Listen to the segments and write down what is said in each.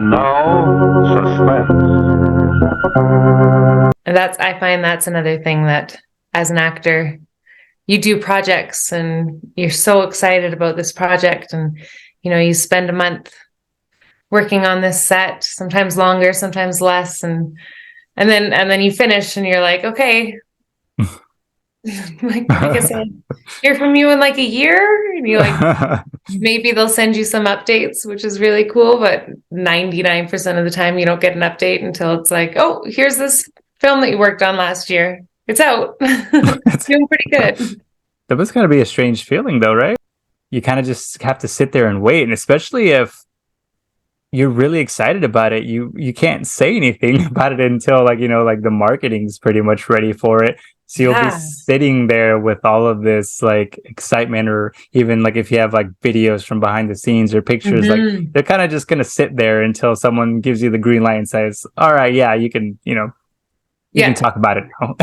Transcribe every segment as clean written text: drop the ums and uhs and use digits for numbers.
And now, suspense. And I find that's another thing that as an actor, you do projects and you're so excited about this project and you spend a month working on this set, sometimes longer, sometimes less, and then you finish and you're like, okay, like I guess I'll hear from you in like a year, and you like maybe they'll send you some updates, which is really cool, but 99% of the time you don't get an update until it's like, oh, here's this film that you worked on last year. It's out. It's doing pretty good. That was going to be a strange feeling though, right? You kind of just have to sit there and wait, and especially if you're really excited about it, you can't say anything about it until like the marketing's pretty much ready for it. So you'll be sitting there with all of this like excitement, or even like if you have like videos from behind the scenes or pictures, like they're kind of just gonna sit there until someone gives you the green light and says, all right, yeah, you can can talk about it now.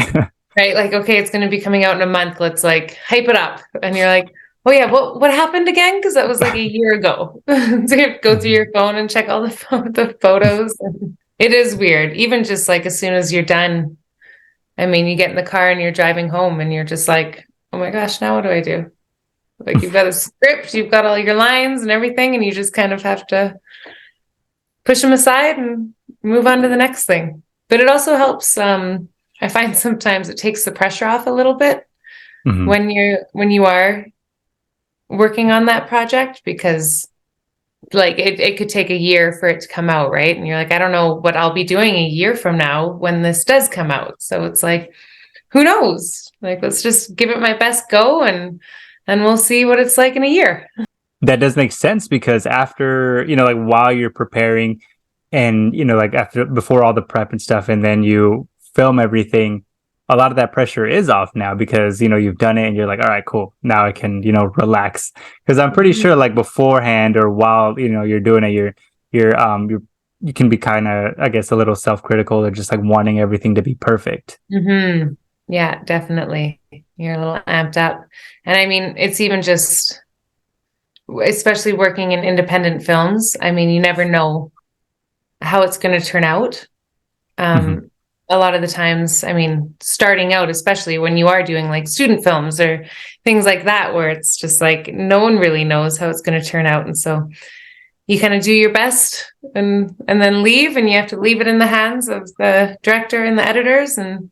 Right, like, okay, it's going to be coming out in a month, let's like hype it up. And you're like, oh yeah, what happened again? Because that was like a year ago. So you have to go through your phone and check all the photos. It is weird, even just like as soon as you're done. I mean, you get in the car and you're driving home and you're just like, oh my gosh, now what do I do? Like, you've got a script, you've got all your lines and everything, and you just kind of have to push them aside and move on to the next thing. But it also helps. I find sometimes it takes the pressure off a little bit when you are working on that project, because like it could take a year for it to come out, right? And you're like, I don't know what I'll be doing a year from now when this does come out. So it's like, who knows? Like, let's just give it my best go and we'll see what it's like in a year. That does make sense, because after, like while you're preparing and, like before all the prep and stuff, and then you film everything, a lot of that pressure is off now, because you've done it and you're like, all right, cool, now I can relax. Because I'm pretty sure like beforehand or while you're doing it, you can be kind of, I guess, a little self-critical, or just like wanting everything to be perfect. Yeah, definitely, you're a little amped up. And I mean, it's even just, especially working in independent films, I mean, you never know how it's going to turn out. A lot of the times, I mean, starting out, especially when you are doing like student films or things like that, where it's just like no one really knows how it's going to turn out. And so you kind of do your best and then leave, and you have to leave it in the hands of the director and the editors, and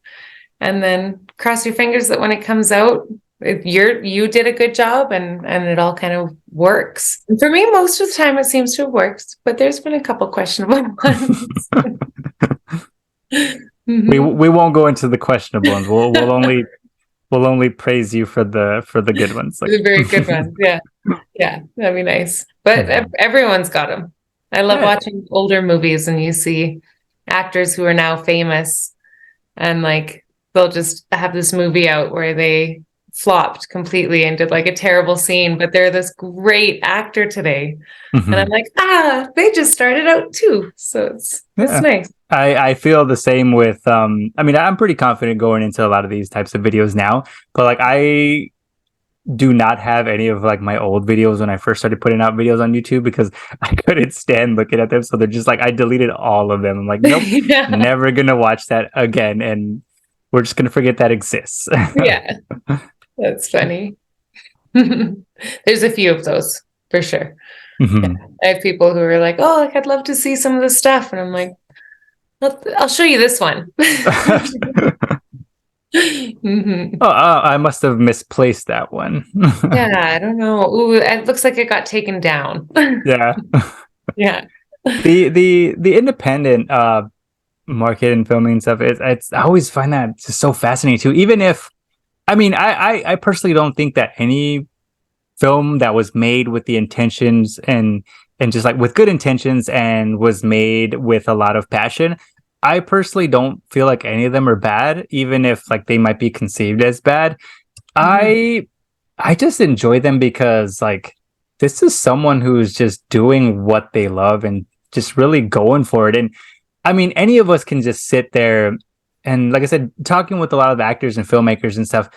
then cross your fingers that when it comes out, you did a good job and it all kind of works. And for me, most of the time it seems to have worked, but there's been a couple questionable ones. We won't go into the questionable ones. We'll only praise you for the good ones. Like the very good ones. Yeah, that'd be nice. But everyone's got them. I love watching older movies, and you see actors who are now famous, and like they'll just have this movie out where they flopped completely and did like a terrible scene, but they're this great actor today. And I'm like, they just started out too. So it's nice. I feel the same with I mean, I'm pretty confident going into a lot of these types of videos now, but like I do not have any of like my old videos when I first started putting out videos on YouTube, because I couldn't stand looking at them. So they're just like, I deleted all of them. I'm like, nope, never gonna watch that again, and we're just gonna forget that exists. Yeah, that's funny. There's a few of those for sure. Yeah. I have people who are like, oh, like, I'd love to see some of this stuff, and I'm like, I'll show you this one. Oh, I must have misplaced that one. Yeah, I don't know. Ooh, it looks like it got taken down. Yeah. Yeah. The independent market and filming and stuff, it's I always find that just so fascinating too. Even if, I mean, I personally don't think that any film that was made with the intentions and just like with good intentions and was made with a lot of passion, I personally don't feel like any of them are bad, even if like they might be conceived as bad. I just enjoy them because like this is someone who's just doing what they love and just really going for it. And I mean, any of us can just sit there and, like I said, talking with a lot of actors and filmmakers and stuff,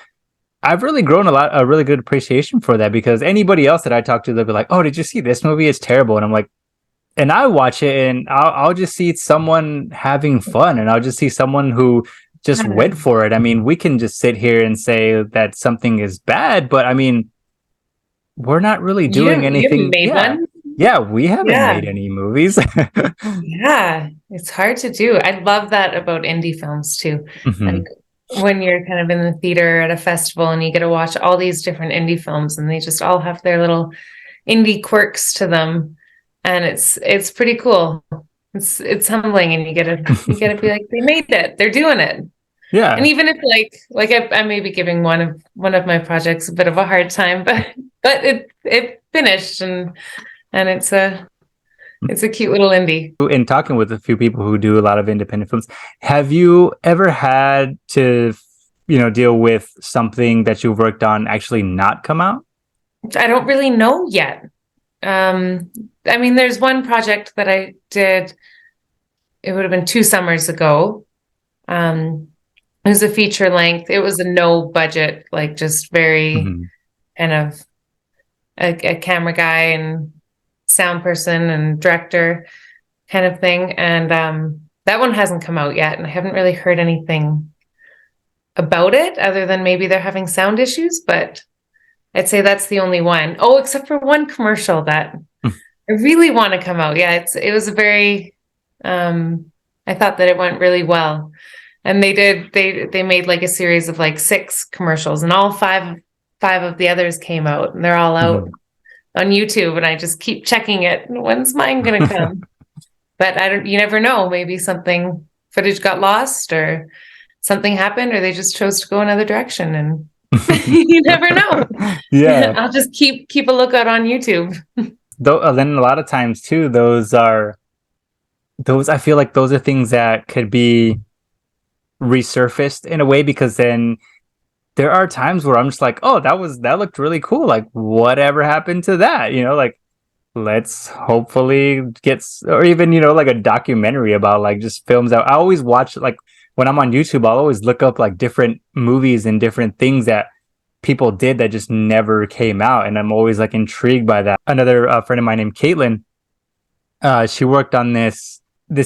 I've really grown a really good appreciation for that, because anybody else that I talk to, they'll be like, oh, did you see this movie? It's terrible. And I'm like, and I watch it and I'll just see someone having fun, and I'll just see someone who just went for it. I mean, we can just sit here and say that something is bad, but I mean, we're not really doing You haven't anything. made one? Yeah, we haven't Yeah. made any movies. Yeah, it's hard to do. I love that about indie films too. Mhm. Like when you're kind of in the theater at a festival and you get to watch all these different indie films and they just all have their little indie quirks to them. And it's pretty cool. It's humbling and you get to be like, they made it. They're doing it. Yeah. And even if I may be giving one of my projects a bit of a hard time, but it finished and it's a cute little indie. In talking with a few people who do a lot of independent films, have you ever had to, deal with something that you've worked on actually not come out? I don't really know yet. I mean, there's one project that I did. It would have been 2 summers ago. It was a feature length. It was a no budget, like just very Mhm. kind of a camera guy and sound person and director kind of thing. And that one hasn't come out yet. And I haven't really heard anything about it other than maybe they're having sound issues, but I'd say that's the only one. Oh, except for one commercial that I really want to come out. Yeah, it was a very I thought that it went really well. And they made like a series of like 6 commercials and all five of the others came out and they're all out on YouTube and I just keep checking it. When's mine gonna come? But you never know. Maybe footage got lost or something happened or they just chose to go another direction and you never know. Yeah. I'll just keep a lookout on YouTube. Though then a lot of times too, those I feel like those are things that could be resurfaced in a way, because then there are times where I'm just like, oh, that looked really cool. Like, whatever happened to that? Like, let's hopefully or even, like a documentary about like just films that I always watch. Like when I'm on YouTube, I'll always look up like different movies and different things that people did that just never came out. And I'm always like intrigued by that. Another friend of mine named Caitlin, she worked on this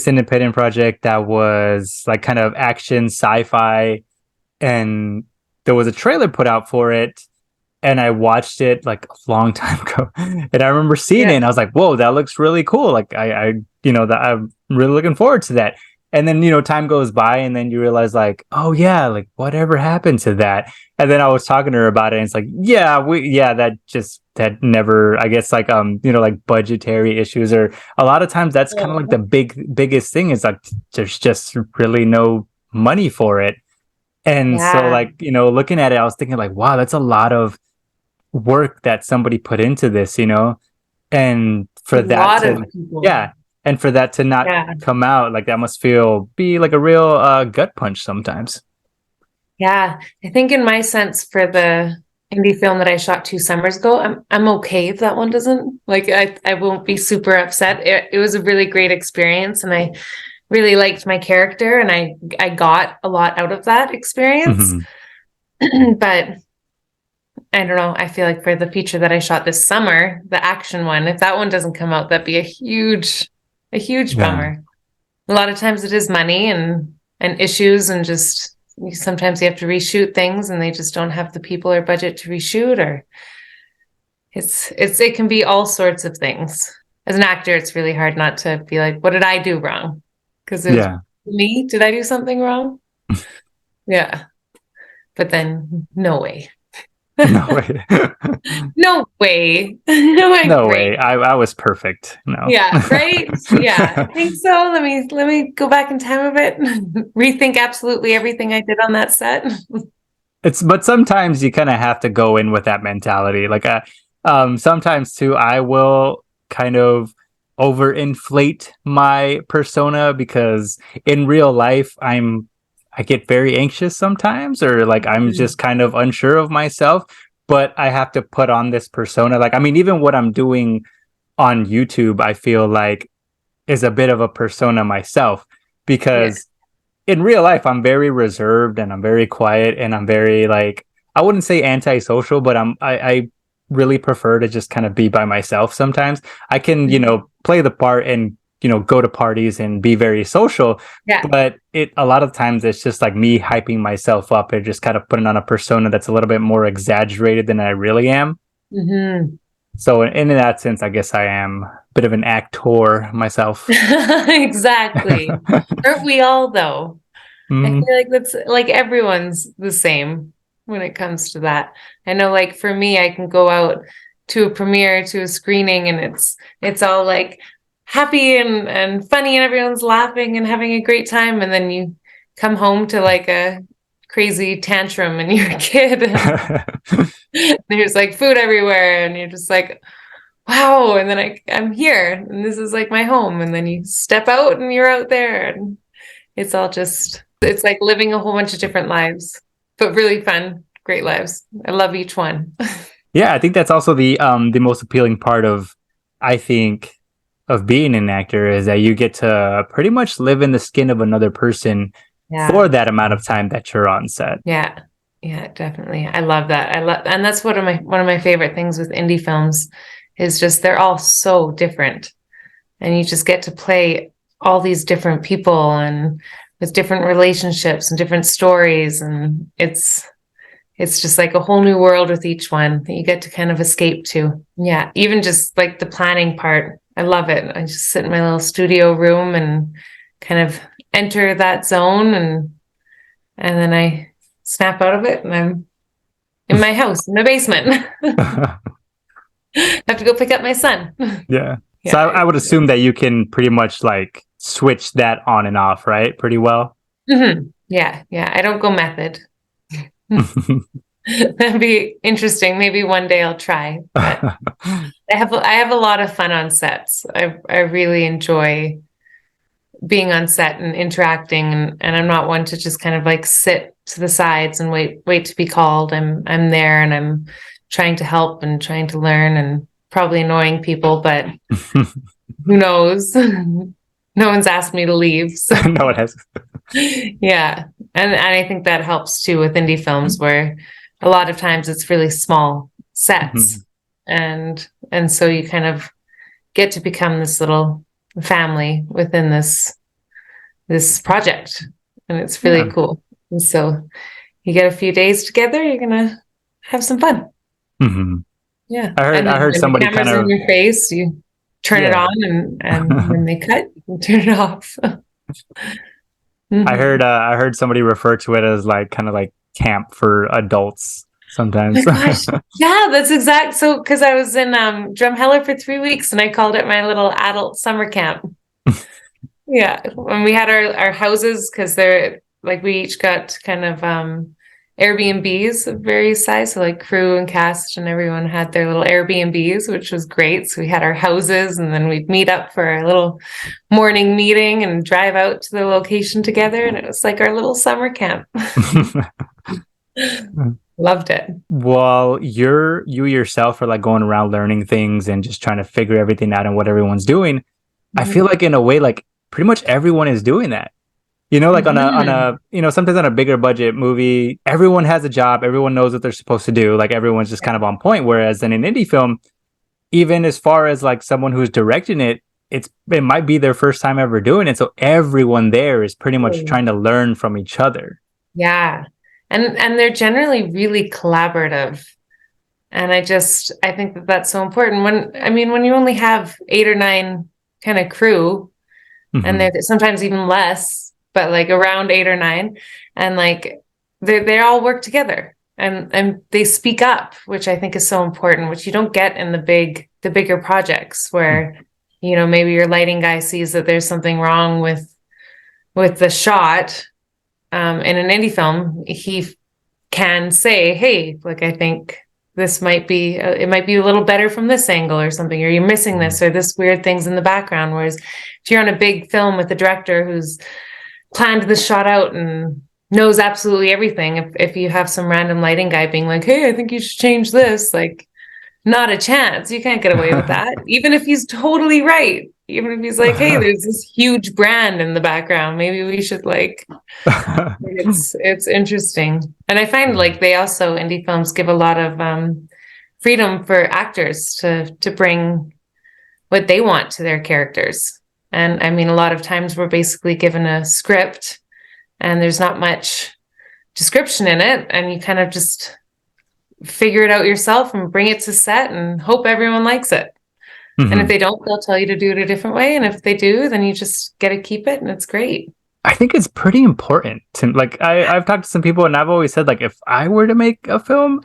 independent project that was like kind of action sci-fi, and there was a trailer put out for it, and I watched it like a long time ago, and I remember seeing it and I was like, whoa, that looks really cool. Like I that I'm really looking forward to that. And then time goes by and then you realize like, oh yeah, like whatever happened to that? And then I was talking to her about it and it's like, that never, I guess, like like budgetary issues, or a lot of times that's kind of like the biggest thing is like there's just really no money for it. And so like, looking at it, I was thinking like, wow, that's a lot of work that somebody put into this, and for that to not come out, like that must be like a real gut punch sometimes. Yeah, I think in my sense for the indie film that I shot 2 summers ago, I'm okay if that one doesn't, like I won't be super upset. It was a really great experience and I really liked my character and I got a lot out of that experience. But I don't know, I feel like for the feature that I shot this summer, the action one, if that one doesn't come out, that'd be a huge bummer. A lot of times it is money and issues and just sometimes you have to reshoot things and they just don't have the people or budget to reshoot, or it can be all sorts of things. As an actor, it's really hard not to be like, what did I do wrong? Because me, did I do something wrong? Yeah. But then no way. No way. No way. No way. I was perfect. No. Yeah, right? Yeah, I think so. Let me go back in time a bit. Rethink absolutely everything I did on that set. But sometimes you kind of have to go in with that mentality. Like sometimes too, I will kind of overinflate my persona because in real life I get very anxious sometimes, or like I'm just kind of unsure of myself, but I have to put on this persona. Like, I mean, even what I'm doing on YouTube, I feel like is a bit of a persona myself, because in real life, I'm very reserved and I'm very quiet and I'm very like, I wouldn't say antisocial, but I really prefer to just kind of be by myself sometimes. I can, play the part and go to parties and be very social. Yeah. But a lot of times it's just like me hyping myself up and just kind of putting on a persona that's a little bit more exaggerated than I really am. Mm-hmm. So in that sense, I guess I am a bit of an actor myself. Exactly. Aren't we all though? I Mm. feel like that's like everyone's the same when it comes to that. I know, like for me, I can go out to a premiere, to a screening, and it's all like happy and funny, and everyone's laughing and having a great time. And then you come home to like a crazy tantrum, and you're a kid, and there's like food everywhere, and you're just like, wow. And then I'm here, and this is like my home. And then you step out, and you're out there, and it's all just. It's like living a whole bunch of different lives, but really fun, great lives. I love each one. Yeah, I think that's also the most appealing part of, I think, of being an actor is that you get to pretty much live in the skin of another person for that amount of time that you're on set. Yeah. Yeah, definitely. I love that. And that's one of my favorite things with indie films is just they're all so different. And you just get to play all these different people and with different relationships and different stories, and it's just like a whole new world with each one that you get to kind of escape to. Yeah, even just like the planning part, I love it. I just sit in my little studio room and kind of enter that zone, and then I snap out of it, and I'm in my house in the basement. I have to go pick up my son. Yeah. Yeah. So I would assume that you can pretty much like switch that on and off, right? Pretty well. Mm-hmm. Yeah. I don't go method. That'd be interesting. Maybe one day I'll try. But I have a lot of fun on sets. I really enjoy being on set and interacting, and I'm not one to just kind of like sit to the sides and wait to be called. I'm there, and I'm trying to help and trying to learn, and probably annoying people, but who knows? No one's asked me to leave. So. No, it has. Yeah. And I think that helps too with indie films where a lot of times it's really small sets. Mm-hmm. And so you kind of get to become this little family within this project. And it's really cool. And so you get a few days together, you're gonna have some fun. Mm-hmm. Yeah. I heard somebody the camera's kind of in your face, you turn it on, and when they cut, you turn it off. Mm-hmm. I heard somebody refer to it as like kind of like camp for adults sometimes. Oh my gosh. Yeah, that's exact. So, because I was in Drumheller for 3 weeks, and I called it my little adult summer camp. Yeah, when we had our houses, because they're like we each got kind of Airbnbs of various size, so like crew and cast and everyone had their little Airbnbs, which was great. So we had our houses, and then we'd meet up for a little morning meeting and drive out to the location together, and it was like our little summer camp. Loved it. Well, you yourself are like going around learning things and just trying to figure everything out and what everyone's doing. Mm-hmm. I feel like in a way, like pretty much everyone is doing that. Like on a sometimes on a bigger budget movie, everyone has a job, everyone knows what they're supposed to do, like everyone's just kind of on point. Whereas in an indie film, even as far as like someone who's directing it, it might be their first time ever doing it. So everyone there is pretty much trying to learn from each other. Yeah. And they're generally really collaborative. And I think that's so important when you only have 8 or 9 kind of crew, mm-hmm. and they're sometimes even less, but like around 8 or 9, and like they all work together and they speak up, which I think is so important, which you don't get in the bigger projects where, maybe your lighting guy sees that there's something wrong with the shot. In an indie film, he can say, hey, like, I think this might be, it might be a little better from this angle or something, or you're missing this, or this weird thing's in the background. Whereas if you're on a big film with a director who's planned this shot out and knows absolutely everything, if you have some random lighting guy being like, hey, I think you should change this, like, not a chance. You can't get away with that. Even if he's totally right. Even if he's like, hey, there's this huge brand in the background, maybe we should like, it's interesting. And I find like they also, indie films give a lot of freedom for actors to bring what they want to their characters. And I mean, a lot of times we're basically given a script and there's not much description in it, and you kind of just figure it out yourself and bring it to set and hope everyone likes it. Mm-hmm. And if they don't, they'll tell you to do it a different way. And if they do, then you just get to keep it, and it's great. I think it's pretty important to, like, I've talked to some people, and I've always said, like, if I were to make a film,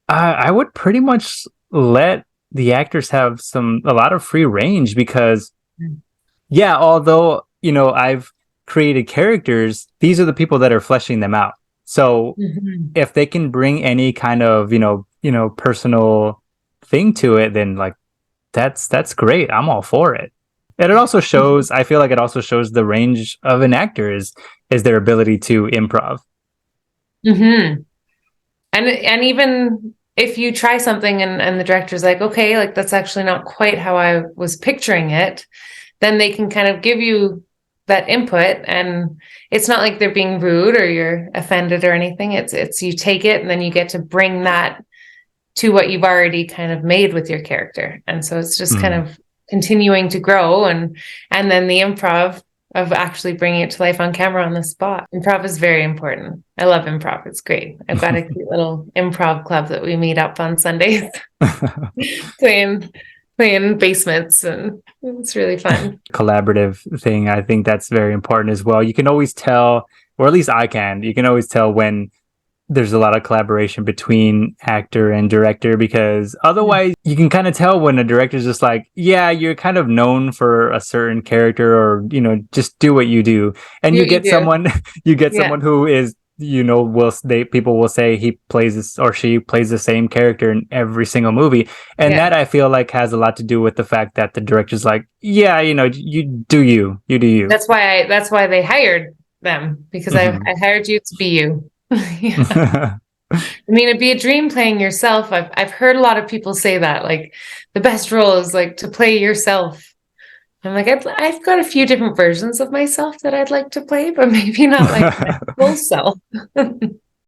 I would pretty much let the actors have a lot of free range, because yeah, although, you know, I've created characters, these are the people that are fleshing them out. So if they can bring any kind of, you know, personal thing to it, then like, that's great. I'm all for it. And it also shows, I feel like it also shows the range of an actor is their ability to improv. And even if you try something and the director's like, okay, like that's actually not quite how I was picturing it, then they can kind of give you that input, and it's not like they're being rude or you're offended or anything. It's you take it and then you get to bring that to what you've already kind of made with your character. And so it's just kind of continuing to grow, and then the improv of actually bringing it to life on camera on the spot. Improv is very important. I love improv. It's great. I've got a cute little improv club that we meet up on Sundays playing basements, and it's really fun. Collaborative thing. I think that's very important as well. You can always tell, or at least you can always tell when there's a lot of collaboration between actor and director, because otherwise you can kind of tell when a director's just like, yeah, you're kind of known for a certain character, or, you know, just do what you do. And you get someone who is, you know, people will say he plays this or she plays the same character in every single movie. And that, I feel like, has a lot to do with the fact that the director's like, yeah, you know, you do you. That's why they hired them, because I hired you to be you. I mean, it'd be a dream playing yourself. I've heard a lot of people say that, like, the best role is like to play yourself. I'm like, I've got a few different versions of myself that I'd like to play, but maybe not like my full self.